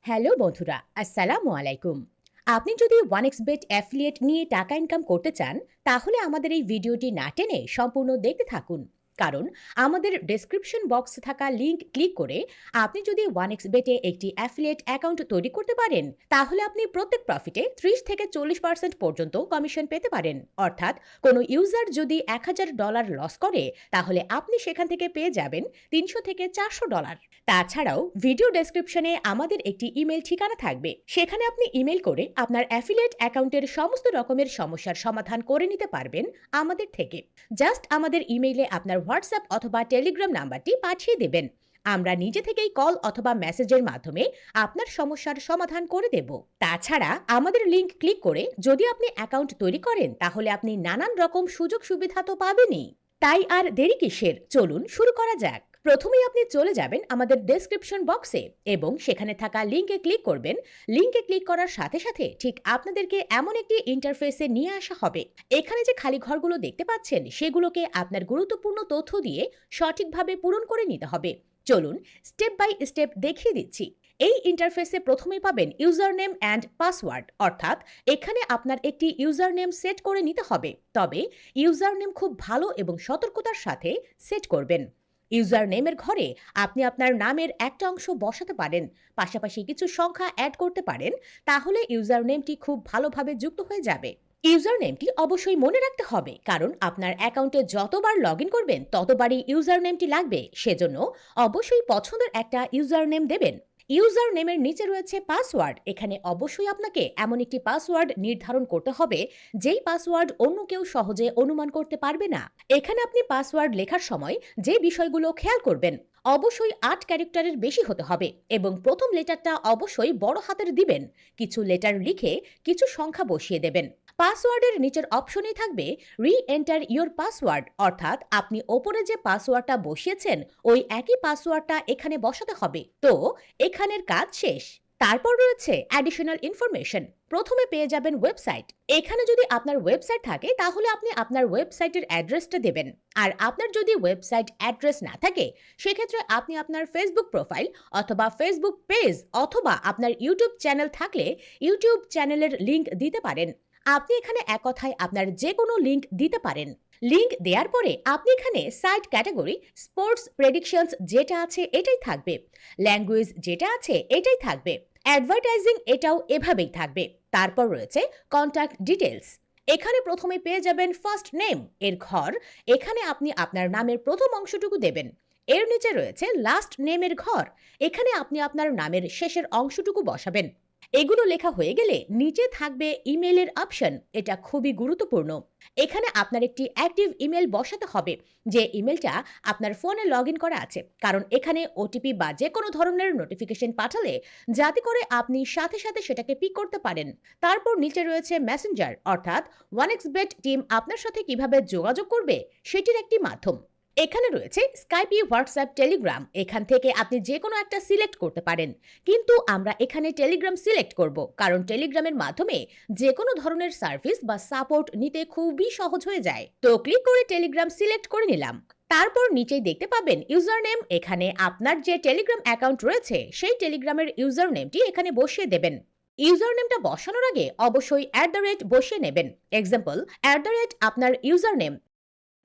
Hello বন্ধুরা, আসসালামু আলাইকুম। আপনি যদি 1xBet অ্যাফিলিয়েট নিয়ে টাকা ইনকাম করতে চান, তাহলে আমাদের এই ভিডিওটি না টেনে সম্পূর্ণ দেখতে থাকুন। কারণ আমাদের ডেসক্রিপশন বক্সে থাকা লিংক ক্লিক করে আপনি যদি 1xBet এ একটি অ্যাফিলিয়েট অ্যাকাউন্ট তৈরি করতে পারেন, তাহলে আপনি প্রত্যেক প্রফিটে 30 থেকে 40% পর্যন্ত কমিশন পেতে পারেন। অর্থাৎ কোনো ইউজার যদি $1000 লস করে, তাহলে আপনি সেখান থেকে পেয়ে যাবেন $300 থেকে $400। তাছাড়াও ভিডিও ডেসক্রিপশনে আমাদের একটি ইমেল ঠিকানা থাকবে, সেখানে আপনি ইমেল করে আপনার অ্যাফিলিয়েট অ্যাকাউন্টের সমস্ত রকমের সমস্যার সমাধান করে নিতে পারবেন আমাদের থেকে। জাস্ট আমাদের ইমেইলে আপনার হোয়াটসঅ্যাপ অথবা টেলিগ্রাম নাম্বারটি পাঠিয়ে দেবেন। আমরা নিজে থেকেই কল অথবা মেসেজের মাধ্যমে আপনার সমস্যার সমাধান করে দেব। তাছাড়া আমাদের লিংক ক্লিক করে যদি আপনি অ্যাকাউন্ট তৈরি করেন, তাহলে আপনি নানান রকম সুযোগ সুবিধা তো পাবেনই। তাই আর দেরি কিসের, চলুন শুরু করা যাক। প্রথমেই আপনি চলে যাবেন আমাদের ডেসক্রিপশন বক্সে এবং সেখানে থাকা লিংকে ক্লিক করবেন। লিংকে ক্লিক করার সাথে সাথে ঠিক আপনাদেরকে এমন একটি ইন্টারফেসে নিয়ে আসা হবে। এখানে যে খালি ঘরগুলো দেখতে পাচ্ছেন, সেগুলোকে আপনার গুরুত্বপূর্ণ তথ্য দিয়ে সঠিকভাবে পূরণ করে নিতে হবে। চলুন স্টেপ বাই স্টেপ দেখিয়ে দিচ্ছি। এই ইন্টারফেসে প্রথমেই পাবেন ইউজার নেম অ্যান্ড পাসওয়ার্ড, অর্থাৎ এখানে আপনার একটি ইউজার নেম সেট করে নিতে হবে। তবে ইউজার নেম খুব ভালো এবং সতর্কতার সাথে সেট করবেন। ইউজার নেমের ঘরে আপনি আপনার নামের একটা অংশ বসাতে পারেন, পাশাপাশি কিছু সংখ্যা অ্যাড করতে পারেন। তাহলে ইউজার নেমটি খুব ভালোভাবে যুক্ত হয়ে যাবে। ইউজার নেমটি অবশ্যই মনে রাখতে হবে, কারণ আপনার অ্যাকাউন্টে যতবার লগ ইন করবেন ততবারই ইউজার নেমটি লাগবে। সেজন্য অবশ্যই পছন্দের একটা ইউজার নেম দেবেন। ইউজার নেমের নিচে রয়েছে পাসওয়ার্ড। এখানে অবশ্যই আপনাকে এমন একটি পাসওয়ার্ড নির্ধারণ করতে হবে যেই পাসওয়ার্ড অন্য কেউ সহজে অনুমান করতে পারবে না। এখানে আপনি পাসওয়ার্ড লেখার সময় যে বিষয়গুলো খেয়াল করবেন, অবশ্যই 8 ক্যারেক্টারের বেশি হতে হবে এবং প্রথম লেটারটা অবশ্যই বড় হাতের দিবেন। কিছু লেটার লিখে কিছু সংখ্যা বসিয়ে দেবেন। পাসওয়ার্ডের নিচের অপশনেই থাকবে রি এন্টার ইয়োর পাসওয়ার্ড, অর্থাৎ আপনি ওপরে যে পাসওয়ার্ডটা বসিয়েছেন ওই একই পাসওয়ার্ডটা এখানে বসাতে হবে। তো এখানের কাজ শেষ। তারপর রয়েছে অ্যাডিশনাল ইনফরমেশন। প্রথমে পেয়ে যাবেন ওয়েবসাইট। এখানে যদি আপনার ওয়েবসাইট থাকে, তাহলে আপনি আপনার ওয়েবসাইটের অ্যাড্রেসটা দেবেন। আর আপনার যদি ওয়েবসাইট অ্যাড্রেস না থাকে, সেক্ষেত্রে আপনি আপনার ফেসবুক প্রোফাইল অথবা ফেসবুক পেজ অথবা আপনার ইউটিউব চ্যানেল থাকলে ইউটিউব চ্যানেলের লিংক দিতে পারেন। আপনি এখানে এক কথায় আপনার যে কোনো লিংক দিতে পারেন। লিংক দেওয়ার পরে আপনি এখানে সাইট ক্যাটাগরি স্পোর্টস প্রেডিকশনস যেটা আছে এটাই থাকবে, ল্যাঙ্গুয়েজ যেটা আছে এটাই থাকবে, অ্যাডভার্টাইজিং এটাও এভাবেই থাকবে। তারপর রয়েছে কন্ট্যাক্ট ডিটেলস। এখানে প্রথমে পেয়ে যাবেন ফার্স্ট নেম এর ঘর। এখানে আপনি আপনার নামের প্রথম অংশটুকু দেবেন। এর নিচে রয়েছে লাস্ট নেমের ঘর। এখানে আপনি আপনার নামের শেষের অংশটুকু বসাবেন। এগুলো লেখা হয়ে গেলে নিচে থাকবে ইমেলের অপশন। এটা খুবই গুরুত্বপূর্ণ। এখানে আপনার একটি অ্যাক্টিভ ইমেল বসাতে হবে, যে ইমেলটা আপনার ফোনে লগ ইন করা আছে, কারণ এখানে ওটিপি বা যে কোনো ধরনের নোটিফিকেশন পাঠালে যাতে করে আপনি সাথে সাথে সেটাকে পিক করতে পারেন। তারপর নিচে রয়েছে মেসেঞ্জার, অর্থাৎ 1xBet টিম আপনার সাথে কিভাবে যোগাযোগ করবে সেটির একটি মাধ্যম। এখানে রয়েছে স্কাইপি, হোয়াটসঅ্যাপ, টেলিগ্রাম। এখান থেকে আপনি যে কোনো একটা সিলেক্ট করতে পারেন, কিন্তু আমরা এখানে টেলিগ্রাম সিলেক্ট করব, কারণ টেলিগ্রামের মাধ্যমে যে কোনো ধরনের সার্ভিস বা সাপোর্ট নিতে খুবই সহজ হয়ে যায়। তো ক্লিক করে টেলিগ্রাম সিলেক্ট করে নিলাম। তারপর নিচেই দেখতে পাবেন ইউজার নেম। এখানে আপনার যে টেলিগ্রাম অ্যাকাউন্ট রয়েছে সেই টেলিগ্রামের ইউজার নেমটি এখানে বসিয়ে দেবেন। ইউজার নেমটা বসানোর আগে অবশ্যই বসিয়ে নেবেন। এক্সাম্পল, আপনার ইউজার নেম,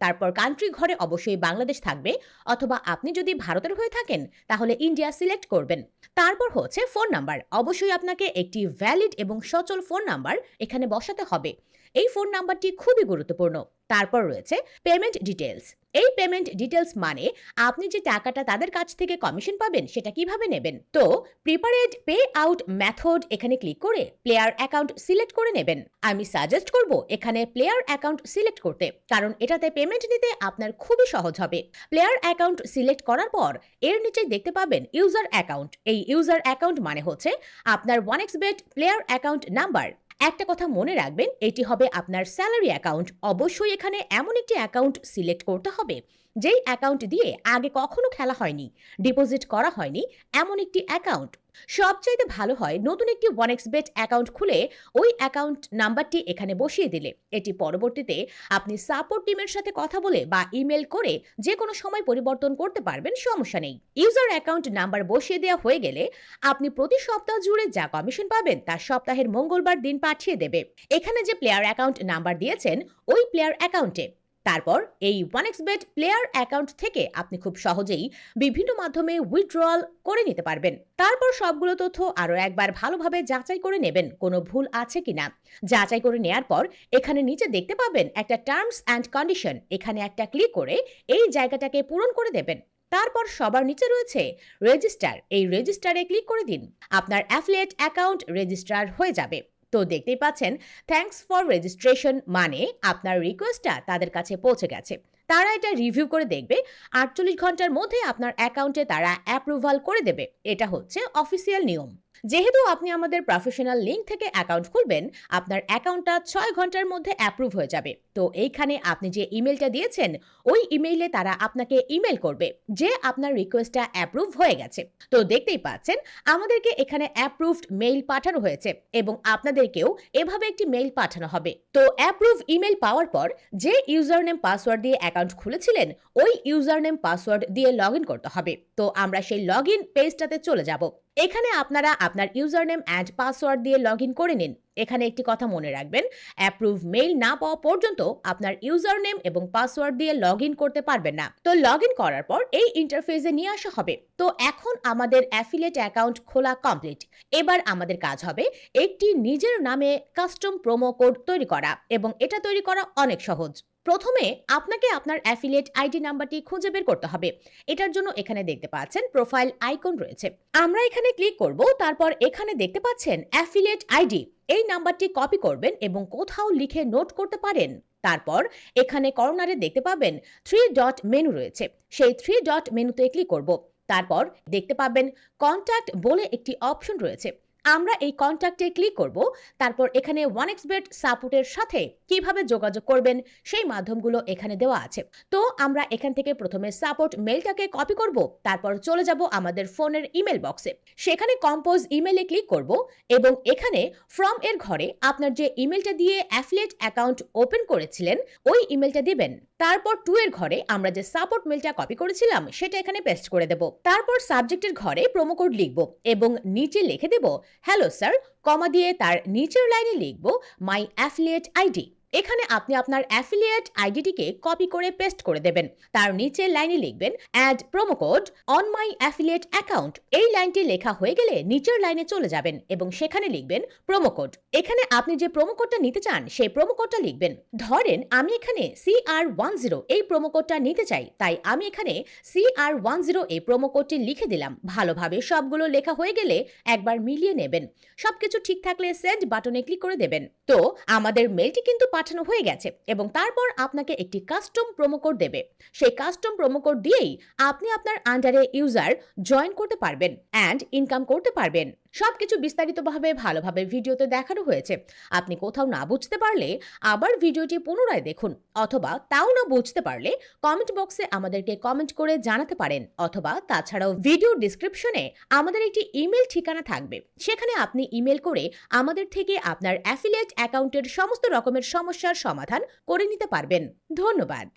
তারপর কান্ট্রি ঘরে অবশ্যই বাংলাদেশ থাকবে, অথবা আপনি যদি ভারতের হয়ে থাকেন তাহলে ইন্ডিয়া সিলেক্ট করবেন। তারপর হচ্ছে ফোন নাম্বার। অবশ্যই আপনাকে একটি ভ্যালিড এবং সচল ফোন নাম্বার এখানে বসাতে হবে। এই ফোন নাম্বারটি খুবই গুরুত্বপূর্ণ। তারপর রয়েছে পেমেন্ট ডিটেলস। এই পেমেন্ট ডিটেলস মানে আপনি যে টাকাটা তাদের কাছ থেকে কমিশন পাবেন সেটা কিভাবে নেবেন। তো প্রিপারেড পে আউট মেথড এখানে ক্লিক করে প্লেয়ার অ্যাকাউন্ট সিলেক্ট করে নেবেন। আমি সাজেস্ট করব এখানে প্লেয়ার অ্যাকাউন্ট সিলেক্ট করতে, কারণ এটাতে পেমেন্ট নিতে আপনার খুবই সহজ হবে। প্লেয়ার অ্যাকাউন্ট সিলেক্ট করার পর এর নিচেই দেখতে পাবেন ইউজার অ্যাকাউন্ট। এই ইউজার অ্যাকাউন্ট মানে হচ্ছে আপনার 1xBet প্লেয়ার অ্যাকাউন্ট নাম্বার। একটা কথা মনে রাখবেন, এটি হবে আপনার স্যালারি অ্যাকাউন্ট। অবশ্যই এখানে এমন একটি অ্যাকাউন্ট সিলেক্ট করতে হবে যেই অ্যাকাউন্ট দিয়ে আগে কখনো খেলা হয়নি, ডিপোজিট করা হয়নি, এমন একটি অ্যাকাউন্ট। সবচাইতে ভালো হয় নতুন একটি 1xBet অ্যাকাউন্ট খুলে ওই অ্যাকাউন্ট নাম্বারটি এখানে বসিয়ে দিলে এটি পরবর্তীতে আপনি সাপোর্ট টিমের সাথে কথা বলে বা ইমেল করে যে কোনো সময় পরিবর্তন করতে পারবেন, সমস্যা নেই। ইউজার অ্যাকাউন্ট নাম্বার বসিয়ে দেওয়া হয়ে গেলে আপনি প্রতি সপ্তাহ জুড়ে যা কমিশন পাবেন তা সপ্তাহের মঙ্গলবার দিন পাঠিয়ে দেবে এখানে যে প্লেয়ার অ্যাকাউন্ট নাম্বার দিয়েছেন ওই প্লেয়ার অ্যাকাউন্টে। তারপর এই 1xBet প্লেয়ার অ্যাকাউন্ট থেকে আপনি খুব সহজেই বিভিন্ন মাধ্যমে উইথড্রয়াল করে নিতে পারবেন। তারপর সবগুলো তথ্য আরও একবার ভালোভাবে যাচাই করে নেবেন কোনো ভুল আছে কিনা। যাচাই করে নেয়ার পর এখানে নিচে দেখতে পাবেন একটা টার্মস অ্যান্ড কন্ডিশন, এখানে একটা ক্লিক করে এই জায়গাটাকে পূরণ করে দেবেন। তারপর সবার নিচে রয়েছে রেজিস্টার, এই রেজিস্টারে ক্লিক করে দিন। আপনার অ্যাফিলিয়েট অ্যাকাউন্ট রেজিস্টার হয়ে যাবে। তো দেখতেই পাচ্ছেন থ্যাঙ্কস ফর রেজিস্ট্রেশন, মানে আপনার রিকোয়েস্টটা তাদের কাছে পৌঁছে গেছে। তারা এটা রিভিউ করে দেখবে, 48 ঘন্টার মধ্যে আপনার অ্যাকাউন্টে তারা অ্যাপ্রুভাল করে দেবে। এটা হচ্ছে অফিসিয়াল নিয়ম। যেহেতু আপনি আমাদের প্রফেশনাল লিংক থেকে অ্যাকাউন্ট খুলবেন, আপনার অ্যাকাউন্টটা 6 ঘন্টার মধ্যে অ্যাপ্রুভ হয়ে যাবে। তো এইখানে আপনি যে ইমেলটা দিয়েছেন ওই ইমেইলে তারা আপনাকে ইমেল করবে যে আপনার রিকোয়েস্টটা অ্যাপ্রুভ হয়ে গেছে। তো দেখতেই পাচ্ছেন আমাদেরকে এখানে অ্যাপ্রুভড মেইল পাঠানো হয়েছে এবং আপনাদেরকেও এভাবে একটি মেইল পাঠানো হবে। তো অ্যাপ্রুভ ইমেল পাওয়ার পর যে ইউজার নেম পাসওয়ার্ড দিয়ে অ্যাকাউন্ট খুলেছিলেন ওই ইউজার নেম পাসওয়ার্ড দিয়ে লগ ইন করতে হবে। তো আমরা সেই লগ ইন পেজটাতে চলে যাব। এখানে আপনারা আপনার ইউজার নেম অ্যান্ড পাসওয়ার্ড দিয়ে লগ ইন করে নিন। এখানে একটি কথা মনে রাখবেন, অ্যাপ্রুভ মেইল না পাওয়া পর্যন্ত আপনার ইউজার নেম এবং পাসওয়ার্ড দিয়ে লগ ইন করতে পারবেন না। তো লগ ইন করার পর এই ইন্টারফেসে নিয়ে আসা হবে। তো এখন আমাদের অ্যাফিলিয়েট অ্যাকাউন্ট খোলা কমপ্লিট। এবার আমাদের কাজ হবে একটি নিজের নামে কাস্টম প্রোমো কোড তৈরি করা, এবং এটা তৈরি করা অনেক সহজ। প্রথমে আপনাকে আপনার অ্যাফিলিয়েট আইডি নাম্বারটি খুঁজে বের করতে হবে। এটার জন্য এখানে দেখতে পাচ্ছেন প্রোফাইল আইকন রয়েছে, আমরা এখানে ক্লিক করব। তারপর এখানে দেখতে পাচ্ছেন অ্যাফিলিয়েট আইডি, এই নাম্বারটি কপি করবেন এবং কোথাও লিখে নোট করতে পারেন। তারপর এখানে কর্নারে দেখতে পাবেন 3 ডট মেনু রয়েছে, সেই 3 ডট মেনুতে ক্লিক করব। তারপর দেখতে পাবেন কন্ট্যাক্ট বলে একটি অপশন রয়েছে, আমরা এই কন্ট্যাক্টে ক্লিক করব। তারপর এখানে 1xBet সাপোর্টের সাথে কিভাবে যোগাযোগ করবেন সেই মাধ্যমগুলো এখানে দেওয়া আছে। তো আমরা এখান থেকে প্রথমে সাপোর্ট মেলটাকে কপি করব, তারপর চলে যাব আমাদের ফোনের ইমেল বক্সে, সেখানে কম্পোজ ইমেলে ক্লিক করব এবং এখানে ফ্রম এর ঘরে আপনার যে ইমেলটা দিয়ে অ্যাফিলিয়েট অ্যাকাউন্ট ওপেন করেছিলেন ওই ইমেলটা দিবেন। তারপর 2 এর ঘরে আমরা যে সাপোর্ট মেলটা কপি করেছিলাম সেটা এখানে পেস্ট করে দেব। তারপর সাবজেক্টের ঘরে প্রোমো কোড লিখব এবং নিচে লিখে দেব হ্যালো স্যার, কমা দিয়ে তার নিচের লাইনে লিখব মাই অ্যাফিলিয়েট আইডি। এখানে আপনি আপনার অ্যাফিলিয়েট আইডিটিকে কপি করে পেস্ট করে দেবেন। তার নিচের লাইনে লিখবেন add promo code on my affiliate account. এই লাইনটি লেখা হয়ে গেলে নিচের লাইনে চলে যাবেন এবং সেখানে লিখবেন প্রোমো কোড। এখানে আপনি যে প্রোমো কোডটা নিতে চান সেই প্রোমো কোডটা লিখবেন। ধরেন আমি এখানে CR10 এই প্রোমো কোডটা নিতে চাই, তাই আমি এখানে CR10 এই প্রোমো কোডটি লিখে দিলাম। ভালোভাবে সবগুলো লেখা হয়ে গেলে একবার মিলিয়ে নেবেন, সবকিছু ঠিক থাকলে সেন্ড বাটনে ক্লিক করে দেবেন। তো আমাদের মেলটি কিন্তু পাঠানো হয়ে গেছে এবং তারপর আপনাকে একটি কাস্টম প্রোমো কোড দেবে। সেই কাস্টম প্রোমো কোড দিয়েই আপনি আপনার আন্ডারে ইউজার জয়েন করতে পারবেন অ্যান্ড ইনকাম করতে পারবেন। সবকিছু বিস্তারিতভাবে ভালোভাবে ভিডিওতে দেখানো হয়েছে। আপনি কোথাও না বুঝতে পারলে আবার ভিডিওটি পুনরায় দেখুন, অথবা তাও না বুঝতে পারলে কমেন্ট বক্সে আমাদেরকে কমেন্ট করে জানাতে পারেন, অথবা তাছাড়াও ভিডিও ডিসক্রিপশনে আমাদের একটি ইমেল ঠিকানা থাকবে, সেখানে আপনি ইমেল করে আমাদের থেকে আপনার অ্যাফিলিয়েট অ্যাকাউন্টের সমস্ত রকমের সমস্যার সমাধান করে নিতে পারবেন। ধন্যবাদ।